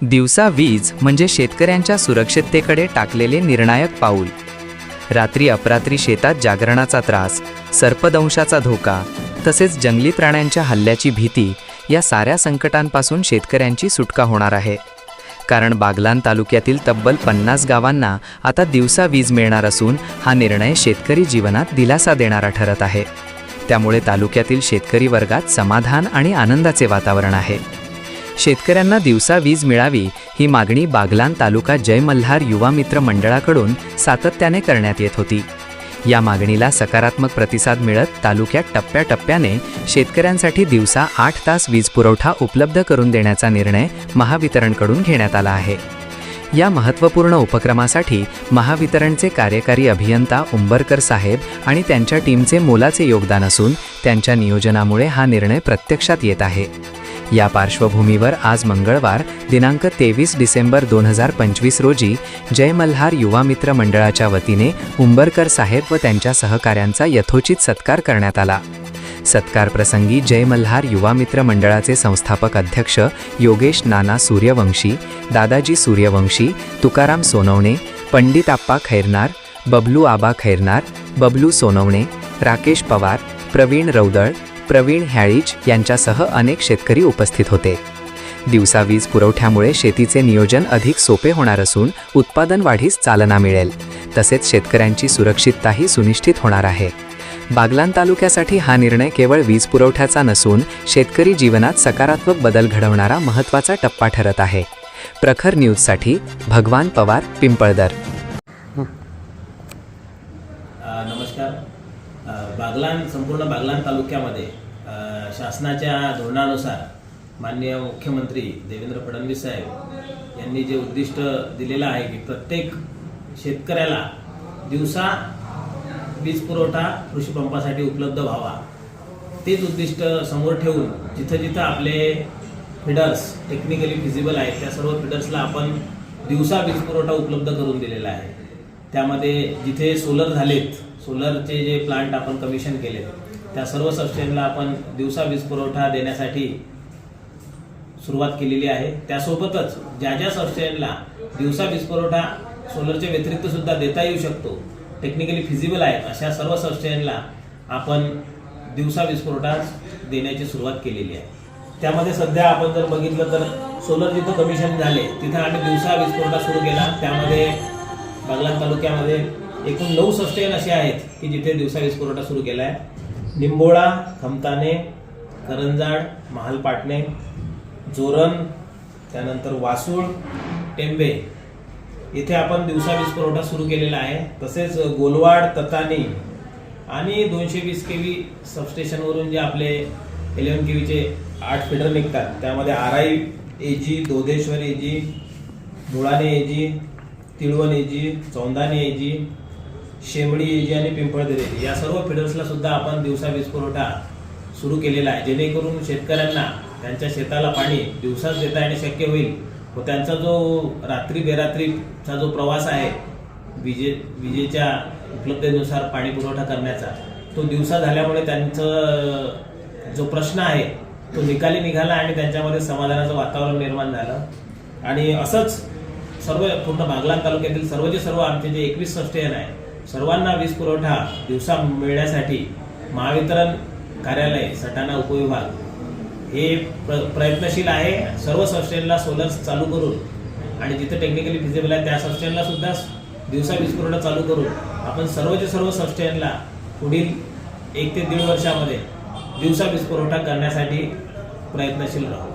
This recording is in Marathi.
दिवसा वीज म्हणजे शेतकऱ्यांच्या सुरक्षिततेकडे टाकलेले निर्णायक पाऊल. रात्री अपरात्री शेतात जागरणाचा त्रास, सर्पदंशाचा धोका, तसेच जंगली प्राण्यांच्या हल्ल्याची भीती या साऱ्या संकटांपासून शेतकऱ्यांची सुटका होणार आहे. कारण बागलाण तालुक्यातील तब्बल 50 गावांना आता दिवसा वीज मिळणार असून हा निर्णय शेतकरी जीवनात दिलासा देणारा ठरत आहे. त्यामुळे तालुक्यातील शेतकरी वर्गात समाधान आणि आनंदाचे वातावरण आहे. शेतकऱ्यांना दिवसा वीज मिळावी ही मागणी बागलाण तालुका जय मल्हार युवा मित्र मंडळाकडून सातत्याने करण्यात येत होती. या मागणीला सकारात्मक प्रतिसाद मिळत तालुक्यात टप्प्याटप्प्याने शेतकऱ्यांसाठी दिवसा 8 तास वीज पुरवठा उपलब्ध करून देण्याचा निर्णय महावितरणकडून घेण्यात आला आहे. या महत्त्वपूर्ण उपक्रमासाठी महावितरणचे कार्यकारी अभियंता उंबरकर साहेब आणि त्यांच्या टीमचे मोलाचे योगदान असून त्यांच्या नियोजनामुळे हा निर्णय प्रत्यक्षात येत आहे. या पार्श्वभूमीवर आज मंगळवार दिनांक 23 डिसेंबर 2025 रोजी जय मल्हार युवा मित्र मंडळाच्या वतीने उंबरकर साहेब व त्यांच्या सहकाऱ्यांचा यथोचित सत्कार करण्यात आला. सत्कार प्रसंगी जय मल्हार युवा मित्र मंडळाचे संस्थापक अध्यक्ष योगेश नाना सूर्यवंशी, दादाजी सूर्यवंशी, तुकाराम सोनवणे, पंडित आप्पा खैरनार, बबलू आबा खैरनार, बबलू सोनवणे, राकेश पवार, प्रवीण रौदळ, प्रवीण हॅळीज यांच्यासह अनेक शेतकरी उपस्थित होते. दिवसा वीज पुरवठ्यामुळे शेतीचे नियोजन अधिक सोपे होणार असून उत्पादन वाढीस चालना मिळेल. तसेच शेतकऱ्यांची सुरक्षितताही सुनिश्चित होणार आहे. बागलाण तालुक्यासाठी हा निर्णय केवळ वीज पुरवठ्याचा नसून शेतकरी जीवनात सकारात्मक बदल घडवणारा महत्त्वाचा टप्पा ठरत आहे. प्रखर न्यूजसाठी भगवान पवार, पिंपळदर. नमस्कार. संपूर्ण बागलाण तालुक्यामध्ये शासनाच्या धोरणानुसार माननीय मुख्यमंत्री देवेंद्र फडणवीस साहेब यांनी जे उद्दिष्ट दिलेलं आहे की प्रत्येक शेतकऱ्याला दिवसा वीज पुरवठा कृषी पंपासाठी उपलब्ध व्हावा, तेच उद्दिष्ट समोर ठेवून जिथं जिथं आपले फिडर्स टेक्निकली फिजिबल आहेत त्या सर्व फिडर्सला आपण दिवसा वीज पुरवठा उपलब्ध करून दिलेला आहे. त्यामध्ये जिथे सोलर झालेत, सोलरचे जे प्लांट आपण कमिशन केले त्या सर्व सबस्टेशनला आपण दिवसा वीज पुरवठा देण्यासाठी सुरुवात केलेली आहे. त्यासोबतच ज्या ज्या सबस्टेशनला दिवसा वीज पुरवठा सोलरच्या व्यतिरिक्त सुद्धा देता येऊ शकतो, टेक्निकली फिजिबल आहेत, अशा सर्व सबस्टेशनला आपण दिवसा वीज पुरवठा देण्याची सुरुवात केलेली आहे. त्यामध्ये सध्या आपण जर बघितलं तर सोलर जिथं कमिशन झाले तिथं आम्ही दिवसा वीज पुरवठा सुरू केला. त्यामध्ये बागलाण तालुक्यामध्ये एकूण 9 सबस्टेशन असे आहेत की जिथे दिवसा वीज पुरवठा सुरू केला आहे. निंबोळा, खमताने, करंजाड, महालपाटणे, जोरण, त्यानंतर वासूळ, टेंबे इथे आपण दिवसा वीज पुरवठा सुरू केलेला आहे. तसेच गोलवाड, ततानी आणि 220 केव्ही सबस्टेशनवरून जे आपले 11 केव्हीचे 8 फीडर निघतात त्यामध्ये Arai AG, Dodheshwar AG, Mulane AG, Tilvan AG, Chaundane AG, Shemdi AG आणि पिंपळदर एजी या सर्व फिडर्सला सुद्धा आपण दिवसा वीज पुरवठा सुरू केलेला आहे, जेणेकरून शेतकऱ्यांना त्यांच्या शेताला पाणी दिवसाच देता येणे शक्य होईल व त्यांचा जो रात्री बेरात्रीचा जो प्रवास आहे विजेच्या उपलब्धतेनुसार पाणी पुरवठा करण्याचा, तो दिवसा झाल्यामुळे त्यांचा जो प्रश्न आहे तो निकाली निघाला आणि त्यांच्यामध्ये समाधानाचं वातावरण निर्माण झालं. आणि असंच सर्व पूर्ण बागलाण तालुक्यातील सर्व आमचे जे 21 सबस्टेशन आहे सर्वांना वीज पुरवठा दिवसा मिळण्यासाठी महावितरण कार्यालय सटाणा उपविभाग हे प्रयत्नशील आहे. सर्व सबस्टेशनला सोलर चालू करून आणि जिथे टेक्निकली फिजिबल आहे त्या सबस्टेशनला सुद्धा दिवसा वीज पुरवठा चालू करून आपण सर्व सबस्टेशनला पुढील 1 ते 1.5 वर्षामध्ये दिवसा वीज पुरवठा करण्यासाठी प्रयत्नशील राहू.